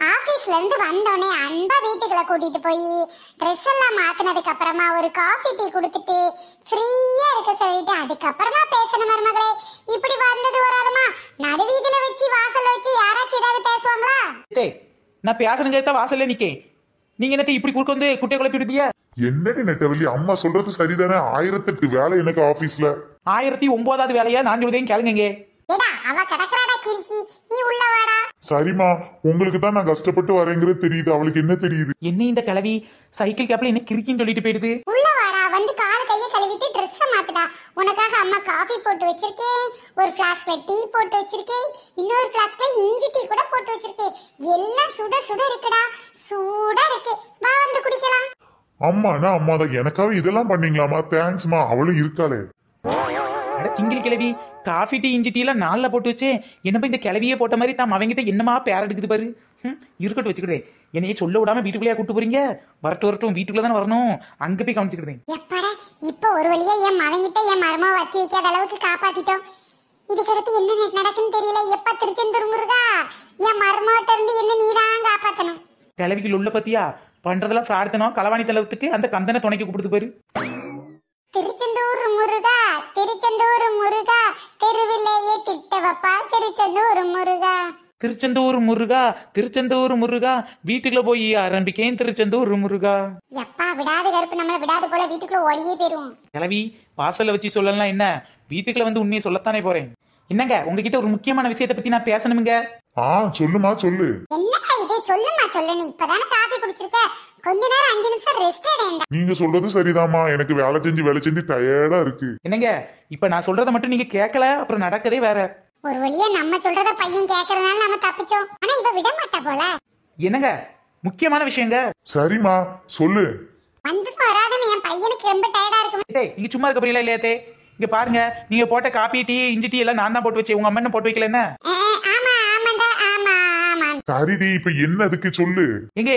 ஆபீஸ்ல இருந்து வந்தோடனே அன்பா வீட்டுக்குள்ள கூட்டிட்டு போய் ட்ரெஸ் எல்லாம் மாத்தினதுக்கு அப்புறமா ஒரு காஃபி டீ கொடுத்துட்டு ஃப்ரீயா இருக்க சொல்லிட்டு அதுக்கப்புறமா பேசணும் மருமகளே. இப்படி வந்தது வராதுமா நடுவீதியில வச்சு வாசல்ல வச்சு யாராச்சும் ஏதாவது பேசுவாங்களா? டேய் நான் பேசுறேங்க வாசல்ல நிக்கேன், நீங்க என்னத்தை இப்படி குறுக்க வந்து குட்டையை குழப்பி விடுதிய? என்னடி நெட்டவள்ளி, அம்மா சொல்றது சரிதானே, 1008 வேலை எனக்கு ஆபீஸ்ல. 1009வது வேலையா நான் சொல்லுதையும் கேளுங்க. ஏடா அவ கிடக்குறாடா கிறுக்கி, நீ உள்ள வாடா. சரிம்மா, உங்களுக்கு தான் நான் கஷ்டப்பட்டு வரேங்கிறது தெரியுது, அவளுக்கு என்ன தெரியுது? என்ன இந்த கிளவி சைக்கிள் கேப்ல என்ன கிறுக்கின்னு சொல்லிட்டு போயிடுது? உள்ள வாடா, வந்து கால் கையை கழுவிட்டு ட்ரெஸ் மாத்துடா. உனக்காக அம்மா காஃபி போட்டு வச்சிருக்கேன், ஒரு ஃபிளாஸ்க்ல டீ போட்டு வச்சிருக்கேன், இன்னொரு ஃபிளாஸ்க்ல இஞ்சி டீ கூட போட்டு வச்சிருக்கேன். எல்லாம் சுட சுட இருக்குடா, சூடா இருக்கு, வா வந்து குடிக்கலாம். அம்மானா அம்மா தான், எனக்காக இதெல்லாம் பண்ணீங்களாமா? தேங்க்ஸ்மா, அவளும் இருக்காளே. அட சிங்கிள் கிளவி, காஃபி டீ இஞ்சி டீ எல்லாம் நாளில் போட்டு வச்சேன். என்னப்பா இந்த கிளவியே போட்ட மாதிரி தான் அவங்கிட்ட என்னமா பேர் எடுக்குது பாரு. இருக்கட்டும் வச்சுக்கிட்டே, என்னையே சொல்ல விடாம வீட்டுக்குள்ளேயே கூட்டு போறீங்க. வரட்டும் வீட்டுக்குள்ள தானே வரணும், அங்க போய் கவனிச்சுக்கிட்டேன். எப்படா இப்ப ஒரு வழியா என் மவங்கிட்ட என் மருமக வச்சு வைக்காத அளவுக்கு காப்பாத்திட்டோம். இதுக்கடுத்து என்ன நடக்குன்னு தெரியல. எப்ப திருச்செந்தூர் முருகா, என் மருமகிட்ட இருந்து என்ன நீதான் காப்பாத்தணும். கிளவிக்கு உள்ள பத்தியா பண்றதெல்லாம் பிரார்த்தனம் களவாணி தலைவத்துக்கு அந்த கந்தனை துணைக்கு கூப்பிடுது பாரு. திருச்செந்தூர் முருகா, திருச்செந்தூர் முருகா, தெருவிலேயே திட்ட வப்பா திருச்செந்தூர் முருகா. திருச்செந்தூர் முருகா, திருச்செந்தூர் முருகா, வீட்டுக்குள்ள போய் ஆரம்பிக்கேன் திருச்செந்தூர் முருகா. எப்பா விடாது கருப்பு, நம்மள விடாது போல வீட்டுக்குள்ள ஓடியே போயிருவோம். கிளவி வாசல்ல வச்சு சொல்லலாம் என்ன, வீட்டுக்குள்ள வந்து உண்மையை சொல்லத்தானே போறேன். என்னங்க உங்ககிட்ட ஒரு முக்கியமான விஷயத்தை பத்தி நான் பேசணுமுங்க. சொல்லுமா சொல்லு. என்னடா இது, சொல்லுமா சொல்லு. நீ இப்பதானே காஃபி குடிச்சிருக்க, கொஞ்ச நேரம் 5 நிமிஷம் ரெஸ்ட் எடுங்க. நீங்க சொல்றது சரிதாம்மா, எனக்கு வேலை செஞ்சு டயர்டா இருக்கு. என்னங்க இப்ப நான் சொல்றதை மட்டும் நீங்க கேட்கல, அப்புறம் நடக்கதே வேற. ஒரு வழியா நம்ம சொல்றத பையன் கேக்குறதுனால நம்ம தப்பிச்சோம். ஆனா இவ விட மாட்டா போல. என்னங்க முக்கியமான விஷயங்க. சரிம்மா சொல்லு. வந்து வராதன்னு என் பையனுக்கு ரொம்ப டயர்டா இருக்கு. டேய் நீங்க சும்மா இருக்க போறீங்களா இல்லையாத்தே? இங்க பாருங்க, நீங்க போட்ட காப்பி டீ இஞ்சி டீ எல்லாம் நான் தான் போட்டு வச்சேன், உங்க அம்மா என்ன போட்டு வைக்கல என்ன? ஆமா ஆமாண்டா, ஆமா ஆமா. சரிடி, இப்ப என்ன அதுக்கு சொல்லு. எங்க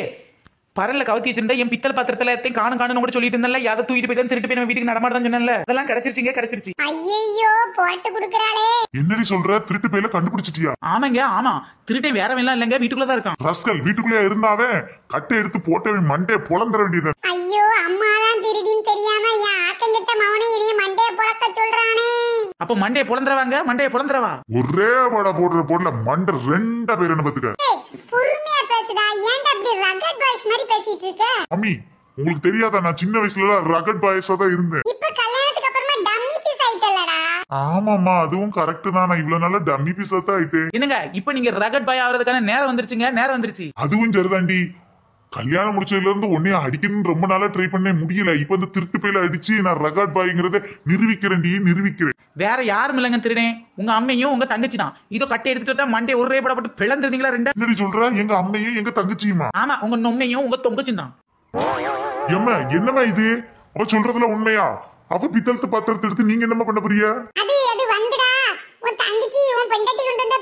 பரல்ல கவுத்தி வச்சிருந்தா என் பித்தல் பாத்திரத்துல காணும் கூட சொல்லிட்டு இருந்தல, அதை தூக்கிட்டு போயிட்டு திருட்டு போய் வீட்டுக்கு நடமாட்டதான் சொன்னேன்ல, அதெல்லாம் கிடைச்சிருச்சு. ஐயோ போட்டு குடுக்கறாளே. என்னடி சொல்ற, திருட்டு பேல கண்டுபிடிச்சிட்டியா? ஆமாங்க ஆமா, திருட்டே வேற வேலாம் இல்லங்க, வீட்டுக்குள்ளதான் இருக்கான். ரஸ்கல் வீட்டுக்குள்ளே இருந்தாவே கட்டை எடுத்து போட்டவன் மண்டே பொளந்துற வேண்டியது. ஐயோ அம்மாதான் திருடின்னு தெரியாம என் ஆக்கங்கிட்ட மவனே இனிய மண்டைய புழக்க சொல்றானே. அப்ப மண்டைய புலந்துறவா ஒரே பட போடுற பொருள மண்ட 2 பேர் என்ன பத்துக்க. பொறுமையா பேசுடா, ஏன்டா அப்படி ரகட் பாய்ஸ் மாதிரி பேசிட்டு இருக்க? அம்மி உங்களுக்கு தெரியாதா, நான் சின்ன வயசுல ரகட் பாய்ஸா தான் இருந்தேன். இப்ப கல்யாணத்துக்கு அப்புறமா டம்மி பீஸ் ஆயிட்டலடா. ஆமாமா, அதுவும் கரெக்ட் தான், நான் இவ்வளவு நாளா டம்மி பீஸா தான் ஆயிட்டேன். என்னங்க இப்ப நீங்க ரகட் பாய் ஆகிறதுக்கான நேரம் வந்துருச்சு. அதுவும் சரிதாண்டி, கல்யாணம் முடிச்சதுல இருந்து உன்னைய அடிக்கணும்னு ரொம்ப நாளா ட்ரை பண்ண முடியல. இப்ப இந்த திருட்டு பையில அடிச்சு நான் ரகட் பாய்ங்கிறத நிரூபிக்கிறேன். வேற யாரும் இல்லைங்க திருடேன், உங்க அம்மையும் உங்க தங்கச்சி தான். இதோ கட்டை எடுத்துட்டு மண்டே ஒரே படப்பட்டு பிளந்துருந்தீங்களா ரெண்டு? என்னடி சொல்ற, எங்க அம்மையும் எங்க தங்கச்சியுமா? ஆமா, உங்க நொம்மையும் உங்க தொங்கச்சும் தான். ஏம்மா என்னம்மா இது, அவ சொல்றதுல உண்மையா? அவ பித்தளத்து பாத்திரத்தை எடுத்து நீங்க என்னமா பண்ண போறிய? அது வந்துடா, உன் தங்கச்சி உன் பெண்டட்டி கொண்டு வந்த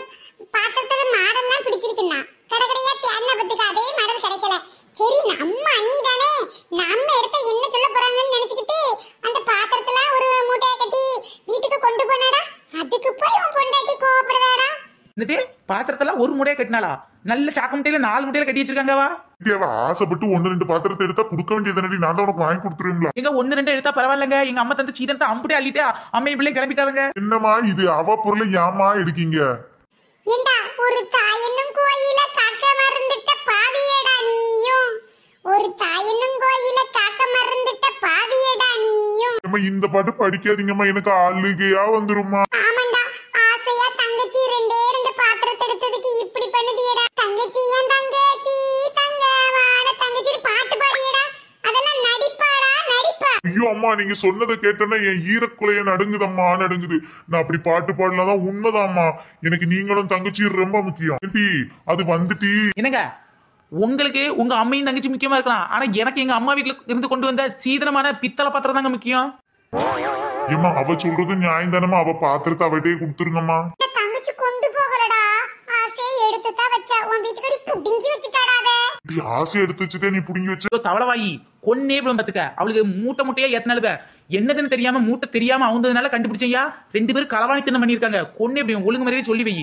பாத்திரத்துல மாடல்லாம் பிடிச்சிருக்குன்னா கடகடையா தேடின பத்துக்கு அதே மாடல் கிடைக்கல. சரி நம்ம அண்ணி தானே, நம்ம எடுத்த என்ன சொல்ல போறாங்கன்னு நினைச்சுக்கிட்டு அந்த பாத்திரத்துல ஒரு மூட்டையை கட்டி வீட்டுக்கு கொண்டு போனாடா. அதுக்கு போய் உன் பொண்டாட்டி கோவப்படுதாடா. என்னது பாத்திரத்துல ஒரு முடையை கட்டினாலா? நல்ல சாக்கு முட்டையில 4 முட்டையில கட்டி வச்சிருக்காங்கவா? அவ ஆசைப்பட்டு 1-2 பாத்திரத்தை எடுத்தா குடுக்க வேண்டியது, நான் தான் உனக்கு வாங்கி கொடுத்துருவேன்ல. எங்க 1-2 எடுத்தா பரவாயில்லங்க, எங்க அம்மா தந்து சீதனத்தை அம்புட்டே அள்ளிட்டே அம்மை பிள்ளை கிளம்பிட்டாங்க. என்னமா இது, அவ பொருளை ஏமா எடுக்கீங்க? ஏண்டா ஒரு தாயன்னும் கோயில காக்க மறந்துட்ட பாவியடா நீயும், ஒரு தாயன்னும் கோயில காக்க மறந்துட்ட பாவியடா நீயும். இந்த பாட்டு படிக்காதீங்கம்மா, எனக்கு அழுகையா வந்துருமா. ஆமாண்டா, ஆசையா தங்கச்சி 2 பாத்திரத்தை எடுத்ததுக்கு இப்படி பண்ணுதியடா. தங்கச்சி என் தங்கச்சி தங்கமான தங்கச்சி பாட்டு பாடியடா. அதெல்லாம் நடிப்பாடா, நடிப்பா. ஐயோ அம்மா, நீங்க சொன்னதை கேட்டோன்னா என் ஈரக்குலைய நடுங்குதம்மா, நடுங்குது. நான் அப்படி பாட்டு பாடலாம் உண்மைதாம்மா, எனக்கு நீங்களும் தங்கச்சியும் ரொம்ப முக்கியம். அது வந்துட்டு என்னங்க உங்களுக்கு உங்க அம்மையும் தங்கச்சி முக்கியமா இருக்கலாம், ஆனா எனக்கு எங்க அம்மா வீட்டுல இருந்து கொண்டு வந்த சீதனமான பித்தளை பாத்திரம் தாங்க முக்கியம். ஏமா அவ சொல்றது நியாயம் தானமா, அவ பாத்திரத்தை அவட்டே கொடுத்துருங்கம்மா. தங்கச்சி கொண்டு போகலடா, ஆசையை எடுத்து தான் வச்சா. உன் வீட்டுக்காரி புடிங்கி வச்சுட்டாடா. ஆசை எடுத்து வச்சுட்டே நீ புடிங்கி வச்சு தவளவாயி கொன்னே பாத்துக்க. அவளுக்கு மூட்டையா ஏத்தினாலுவ என்னதுன்னு தெரியாம மூட்டை தெரியாம அவந்ததுனால கண்டுபிடிச்சையா. 2 பேரும் களவாணித்தனம் பண்ணிருக்காங்க. கொன்னே ஒழுங்கு மாதிரியே சொல்லி வை.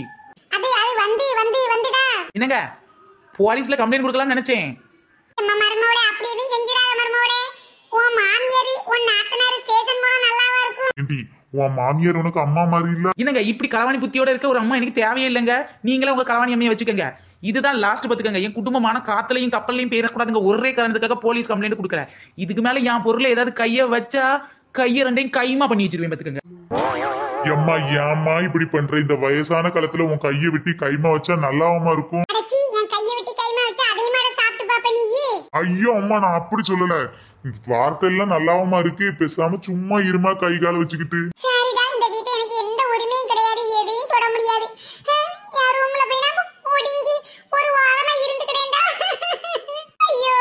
அது வந்துடா. என்னங்க போலீஸ்ல கம்ப்ளைண்ட் கொடுக்கலாம்னு நினைச்சேன். மருமவளே அப்படி எதுவும் செஞ்சிராத மருமவளே. உன் மாமியார் உன் நாத்தனார் ஸ்டேஷன் போனா நல்லாவா இருக்கும்? ஏண்டி உன் மாமியார் உனக்கு அம்மா மாதிரி இல்ல? என்னங்க இப்படி களவாணி புத்தியோட இருக்க ஒரு அம்மா எனக்கு தேவையே இல்லைங்க. நீங்களே உங்க களவாணி அம்மையை வச்சுக்கோங்க. இதுதான் லாஸ்ட் பத்துக்கங்க. என் குடும்பமான காத்துலையும் கப்பல்லையும் பேரக்கூடாதுங்க ஒரே காரணத்துக்காக போலீஸ் கம்ப்ளைண்ட் கொடுக்குறேன். இதுக்கு மேல என் பொருளை ஏதாவது கைய வச்சா கைய ரெண்டையும் கைமா பண்ணி வச்சிருவேன் பாத்துக்கங்க. எம்மா ஏம்மா இப்படி பண்ற? இந்த வயசான காலத்துல உன் கையை வெட்டி கைமா வச்சா நல்லாவமா இருக்கும்? அடச்சி என் கையை வெட்டி கைமா வச்சு அதே மாதிரி சாப்பிட்டு பாப்ப நீ. ஐயோ அம்மா நான் அப்படி சொல்லல. வார்த்தை எல்லாம் நல்லாவமா இருக்கு. பேசாம சும்மா இருமா கை கால வச்சுக்கிட்டு. சரிடா, இந்த வீட்டுல எனக்கு எந்த உரிமையும் கிடையாது, எதையும் தொட முடியாது. யார் ரூம்ல போய் நான் ஒடுங்கி ஒரு வாரமா இருந்துக்கிட்டேன்டா. ஐயோ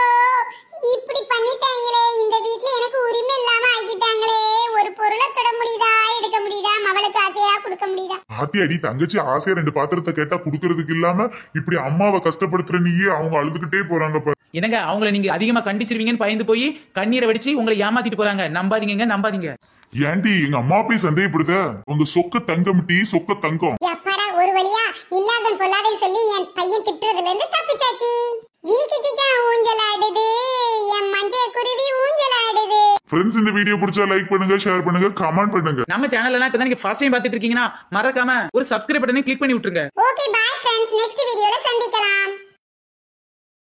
இப்படி பண்ணிட்டாங்களே, இந்த வீட்டுல எனக்கு உரிமை இல்லாம ஆக்கிட்டாங்களே. ஒரு பொருளை தொட முடியுதா, எடுக்க முடியுதா, மவளுக்கு ஆசையா கொடுக்க முடியுதா? ஆத்தி அடி தங்கச்சி ஆசையா 2 பாத்திரத்தை கேட்டா குடுக்கறதுக்கு இல்லாம இப்படி அம்மாவை கஷ்டப்படுத்துற நீயே. அவங்க அழுதுகிட்டே போறாங்க பாரு. என்னங்க அவங்கள நீங்க அதிகமா கண்டிச்சிருவீங்கன்னு பயந்து போய் கண்ணீரை வெடிச்சு உங்களை ஏமாத்திட்டு போறாங்க. நம்பாதீங்க நம்பாதீங்க. ஏன்டி எங்க அம்மா போய் சந்தேகப்படுத? உங்க சொக்க தங்கம் டீ, சொக்க தங்கம். எப்பாடா ஒரு வழியா இல்லாதன் பொல்லாதன்னு சொல்லி என் பையன் திட்டுறதுல இருந்து தப்பிச்சாச்சு. ஜினிக்கு சிக்கா ஊஞ்சல் ஆடுது, என் மஞ்சள் குருவி ஊஞ்சல் ஆடுது. ஃப்ரெண்ட்ஸ் இந்த வீடியோ பிடிச்சா லைக் பண்ணுங்க, ஷேர் பண்ணுங்க, கமெண்ட் பண்ணுங்க. நம்ம சேனல் எல்லாம் இப்பதான் நீங்க ஃபர்ஸ்ட் டைம் பாத்துட்டு இருக்கீங்கன்னா மறக்காம ஒரு சப்ஸ்கிரைப் பட்டனை கிளிக் பண்ணி விட்டுருங்க. ஓகே பை ஃப்ரெண்ட்ஸ், நெக்ஸ்ட் வீடியோல சந்திக்கலாம்.